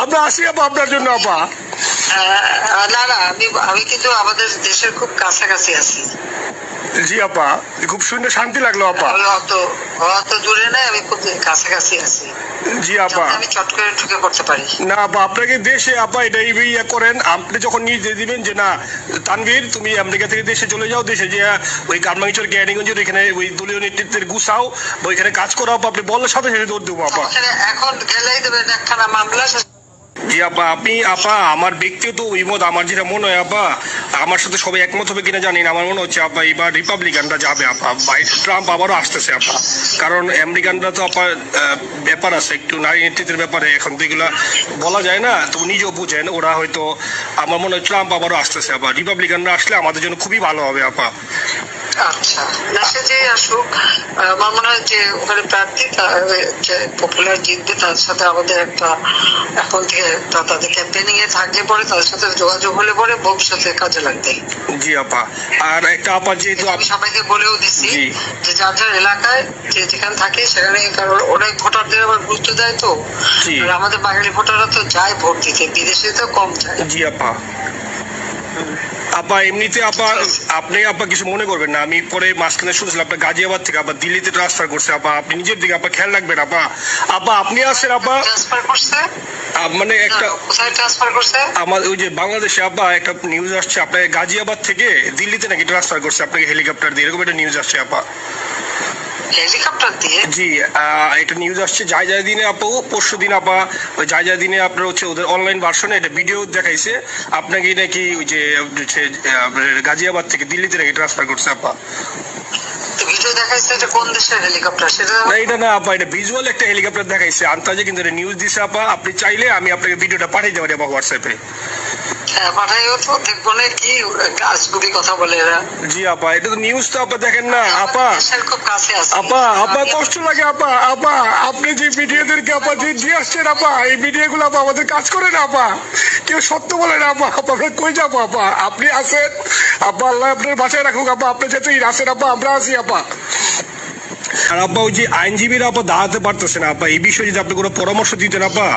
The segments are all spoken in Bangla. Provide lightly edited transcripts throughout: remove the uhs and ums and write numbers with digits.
আমরা আসি আপা আপনার জন্য আপা। না না, আমি কিন্তু আমাদের দেশের খুব কাছাকাছি আছি। জি আপা, খুব শুনে শান্তি লাগলো আপা। আমি অত দূরে নাই, আমি খুব কাছাকাছি আছি। জি আপা, আমি চট করে ঢুকে পড়তে পারি না আপা আপনাকে দেশে আপা এটা ইয়ে করেন, আপনি যখন নিয়ে দিবেন যে না তানভীর তুমি আমেরিকা থেকে দেশে চলে যাও, দেশে যে ওই গার্মাংচর জ্ঞানীগঞ্জের এখানে ওই দলীয় নেতৃত্বের গুছাও বা ওইখানে কাজ করো আপা, আপনি বললে সাথে সাথে দৌড় দেবো আপা। এখন গেলেই দেবেন একখানা মামলা। জি আপা, আপনি আপা আমার ব্যক্তিগত মত, আমার যেটা মনে হয় আপা, আমার সাথে সবাই একমত হবে কিনা জানি না, আমার মনে হচ্ছে আপা এবার রিপাবলিকানরা যাবে আপা, ট্রাম্প আবারও আসতেছে আপা। কারণ আমেরিকানরা তো আপা ব্যাপার আছে একটু নারী নেতৃত্বের ব্যাপারে, এখন তো এগুলা বলা যায় না, তো নিজেও বুঝেন ওরা হয়তো, আমার মনে হয় ট্রাম্প আবারও আসতেছে আপা, রিপাবলিকানরা আসলে আমাদের জন্য খুবই ভালো হবে আপা। আচ্ছা, দেশে যে আসুক, আমার মনে হয় যে ওখানে প্রার্থী যে পপুলার জিতবে, তার সাথে আমাদের একটা এখন থেকে তাদের ক্যাম্পেনিং এ থাকলে পরে তাদের সাথে যোগাযোগ হলে পরে ভবিষ্যতে কাজে লাগবে। জি আপা, আর একটা আপা যেহেতু আমি সবাইকে বলেও দিচ্ছি যে যার যার এলাকায় যে যেখানে থাকে সেখানে, কারণ অনেক ভোটারদের আবার গুরুত্ব দেয় তো, আর আমাদের বাঙালি ভোটাররা তো যায় ভোট দিতে, বিদেশে তো কম যায়। জি আপা। আপা এমনিতে আপা আপনি আপা কিছু মনে করবেন না, আমি পরে মাঝখানে শুনছিলাম আপনার গাজিয়াবাদ থেকে আপা দিল্লিতে ট্রান্সফার করছে আপা, আপনি নিজের দিকে আপা খেয়াল রাখবেন আপা। আপা আপনি আসেন আপা, ট্রান্সফার করছে মানে একটা কোথায় ট্রান্সফার করছে? আমার ওই যে বাংলাদেশে আপা একটা নিউজ আসছে আপনার গাজিয়াবাদ থেকে দিল্লিতে নাকি ট্রান্সফার করছে আপনাকে হেলিকপ্টার দিয়ে, এরকম একটা নিউজ আসছে আপা। হেলিকপ্টার দিয়ে? জি, এটা নিউজ আসছে যায় দিনে আপু, পরশু দিন আপা, ওই যায় দিনে আপনার হচ্ছে ওদের অনলাইন ভার্সনে এটা ভিডিও দেখাইছে আপনাকে নাকি ওই যে গাজিয়াবাদ থেকে দিল্লিতে নাকি ট্রান্সফার করছে আপা। ভিডিও দেখাইছে, এটা কোন দেশের হেলিকপ্টার সেটা? না এটা না আপা, এটা ভিজুয়াল একটা হেলিকপ্টার দেখাইছে আন্তাজে, কিন্তু এটা নিউজ দিছে আপা, আপনি চাইলে আমি আপনাকে ভিডিওটা পাঠিয়ে দেবো আপা হোয়াটসঅ্যাপে। পাঠাইও তো, দেখবো না কি গাছগুলি কথা বলে এরা। জি আপা, এটা তো নিউজ তো আপা দেখেন না আপা। খুব কাছে আছে আপা, আপা কষ্ট লাগে আপা, আপা আপনি যে ভিডিওদেরকে আপা যে দিয়ে আসছেন আপা, এই ভিডিও গুলো আপা আমাদের কাজ করে না আপা, কেউ সত্য বলে না আপা, আমরা কই যাবো আপা, আপনি আসেন আপা, আল্লাহ আপনার বাসায় রাখুক আপা, আপনি যেতে আসেন আপা, আমরা আসি আপা। আর আপা ওই যে আইনজীবীরা আপা দাঁড়াতে পারতেছে না আপা, এই বিষয়ে যদি আপনি কোনো পরামর্শ দিতেন আপা,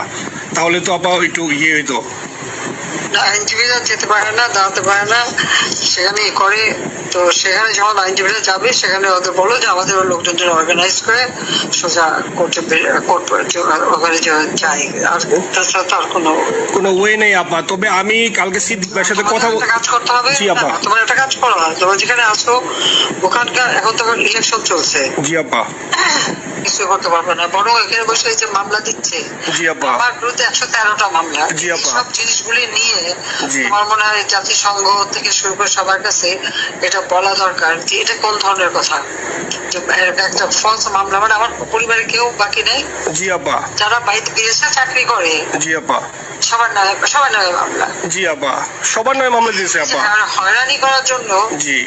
তাহলে তো আপা একটু ইয়ে হইতো। আইনজীবীরা যেতে পারে না, দাঁড়াতে পারে না, সেখানে করে তো, সেখানে যখন আইনজীবীরা যাবে সেখানে ওদের বলো যে আমাদের লোকজন অর্গানাইজ করে সোজা কোর্টে ওখানে যাই, আর তাছাড়া তো আর কোনো ওয়ে নেই আপা। তবে আমি কালকে সিদ্দিক ভাইয়ের সাথে কথা কাজ করতে হবে। জি আপা, তোমার একটা কাজ করো, তোমার যেখানে আসো ওখানকার এখন তো ইলেকশন চলছে। জি আপা, কিছু করতে পারবে না, বরং এখানে বসে যে মামলা দিচ্ছে, জি আপা, আমার বিরুদ্ধে 113টা মামলা, জি আপা, সব জিনিসগুলি নিয়ে আমার মনে হয় জাতিসংঘ থেকে শুরু করে সবার কাছে এটা বলা দরকার যে এটা কোন ধরনের কথা, যে একটা ফলস মামলা, মানে আমার পরিবারে কেউ বাকি নেই। জি আপা, যারা বাইরে বিদেশে চাকরি করে, জি আপা, সবার নামে মামলা। জি আপা, সবার নামে মামলা দিয়েছে আপা, হয়রানি করার জন্য। জি,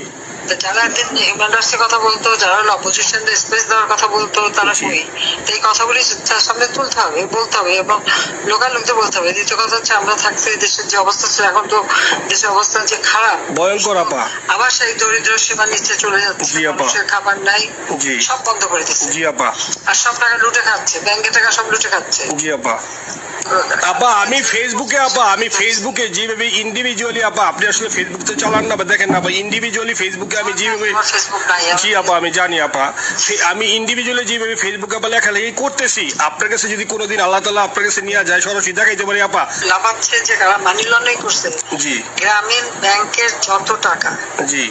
যারা হিউম্যান রাইটসের কথা বলতো, যারা অপোজিশন স্পেস দেওয়ার কথা বলতো, তারা কই? এই কথাগুলি তার সামনে তুলতে হবে, বলতে হবে, এবং লোকাল লোকদের বলতে হবে। দ্বিতীয় কথা হচ্ছে আমরা থাকতে দেশের যে অবস্থা ছিল, এখন তো দেশের অবস্থা যে খারাপ, ভয়ঙ্কর আপা, আবার সেই দরিদ্র সীমার নিচে চলে যাচ্ছে, মানুষের খাবার নাই, সব বন্ধ করে দিচ্ছে। জি আপা, আর সব টাকা লুটে খাচ্ছে, ব্যাংকের টাকা সব লুটে খাচ্ছে। জি আপা। আপা আমি ফেসবুকে যেভাবে ইন্ডিভিজুয়ালি আপা, আপনি আসলে ফেসবুক তো চালান না বা দেখেন না আপা, ইন্ডিভিজুয়ালি ফেসবুকে আমি যেভাবে, জি আপা আমি জানি আপা, আমি ইন্ডিভিজুয়ালি যেভাবে ফেসবুকে আপা লেখালেখি করতেছি, আপনার কাছে যদি কোনোদিন আল্লাহ তাআলা আপনার কাছে নিয়ে যায়, সরাসরি দেখাইতে পারি আপা। লাভাচ্ছে যে কারা মানি লন্ডারিং করছে, জি, গ্রামীণ ব্যাংকের যত টাকা, জি,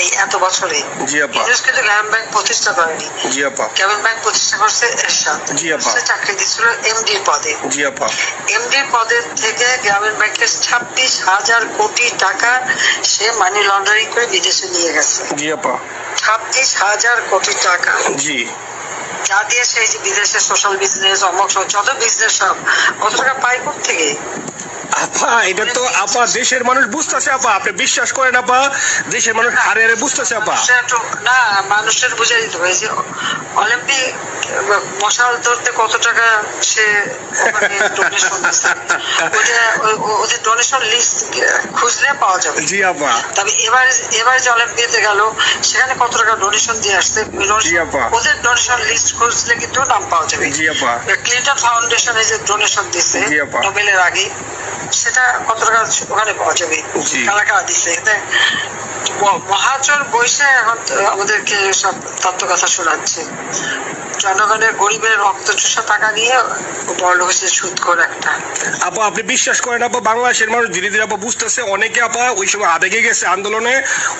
এই এত বছরে, জি আপা, কিন্তু গ্রামীণ ব্যাংক প্রতিষ্ঠা করেনি, জি আপা, গ্রামীণ ব্যাংক প্রতিষ্ঠা করছে এরশাদ, জি আপা, চাকরি দিছিল এমডি পদে, জি আপা, এমডি পদের থেকে গ্রামীণ ব্যাংকের 26,000 কোটি টাকা সে মানি লন্ডারিং করে বিদেশে নিয়ে গেছে, জি আপা, 26,000 কোটি টাকা, জি, যা দিয়ে সেই যে বিদেশে সোশ্যাল বিজনেস, অমক যত বিজনেস সব কত টাকা পাই থেকে। আপা এটা তো আপা দেশের মানুষ বুঝতেছে আপা, আপনি বিশ্বাস করেন আপা, দেশের মানুষ হারে হারে বুঝতেছে আপা। না, মানুষের বুঝে দিতে হবে যে অলিম্পিক মশাল ধরতে কত টাকা সে ডোনেশন দিচ্ছে, ওদের ডোনেশন লিস্ট খুঁজলে পাওয়া যাবে। জি আপা। তবে এবার যে অলিম্পিয়াতে গেল সেখানে কত টাকা ডোনেশন দিয়ে আসছে, ওদের ডোনেশন লিস্ট খুঁজলে কিন্তু নাম পাওয়া যাবে। জি আপা। ক্লিন্টন ফাউন্ডেশনে যে ডোনেশন দিচ্ছে নোবেলের আগে, সেটা কত টাকা ওখানে পাওয়া যাবে, কারা কারা দিচ্ছে। মহাজন বৈশে এখন আমাদেরকে সব তত্ত্ব কথা শোনাচ্ছে, জনগণের গরিবের রক্ত চুষা টাকা নিয়ে বড় হয়েছে সুদখোর একটা। আপা আপনি বিশ্বাস করেন আপা, বাংলাদেশের মানুষ ধীরে ধীরে আপা বুঝতেছে, অনেকে আপা ওই সময় আবেগে গেছে আন্দোলনে,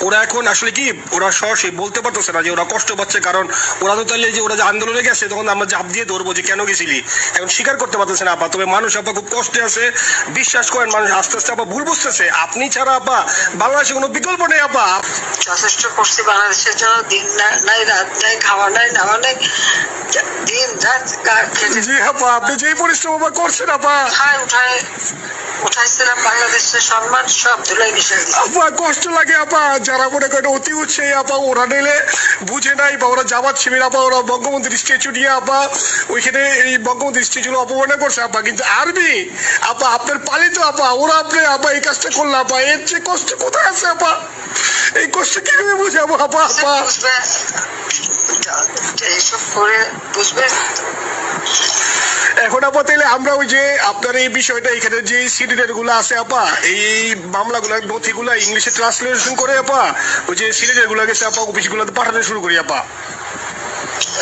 ওরা এখন আসলে কি ওরা সরাসরি বলতে পারতেছে না যে ওরা কষ্ট পাচ্ছে, কারণ ওরা তো তাহলে যে ওরা যে আন্দোলনে গেছে তখন আমরা চাপ দিয়ে ধরবো যে কেন গেছিলি, এখন স্বীকার করতে পারতেছে না আপা। তবে মানুষ আপা খুব কষ্টে আছে, বিশ্বাস করেন মানুষ আস্তে আস্তে আপা ভুল বুঝতেছে, আপনি ছাড়া আপা বাংলাদেশে কোনো বিকল্প নেই আপা। যথেষ্ট করছি বাংলাদেশের জন্য, দিন নাই রাত নাই, খাওয়া নাই নাওয়া নাই, দিন রাত। জি আপা আপনি যেই পরিশ্রম আপা করছেন আপা, উঠাইছিলাম বাংলাদেশের সম্মান সব ধুলাই মিশাই দিচ্ছে। আপা কষ্ট লাগে আপা, যারা মনে করেন অতি উৎসাহী আপা, ওরা নিলে বুঝে নাই বা ওরা জামাত শিবির আপা, ওরা বঙ্গবন্ধুর স্ট্যাচু নিয়ে আপা ওইখানে এই বঙ্গবন্ধুর স্ট্যাচু অপমানে করছে আপা, কিন্তু আর্মি আপা আপনার পালিত আপা, ওরা আপনি আপা এই কাজটা করলো আপা, এর চেয়ে কষ্ট কোথায় আছে আপা, এই কষ্ট কিভাবে বুঝাবো আপা? আপা এইসব করে বুঝবে। এখন আপা তাহলে আমরা ওই যে আপনার এই বিষয়টা এখানে যে সিডিডের গুলো আছে আপা, এই মামলাগুলো নথিগুলো ইংলিশে ট্রান্সলেশন করে আপা ওই যে সিডিডের গুলো গেছে আপা অফিসগুলোতে পাঠানো শুরু করি আপা।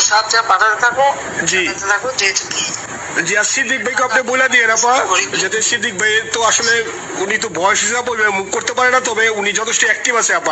সব যা পাঠাতে থাকো। জি জি। আর সিদ্দিক ভাইকে আপনি বলে দিয়ে আপা, যাতে সিদ্দিক ভাই তো আসলে উনি তো বয়স হিসাবে মুখ করতে পারে না, তবে উনি যথেষ্ট অ্যাক্টিভ আছে আপা।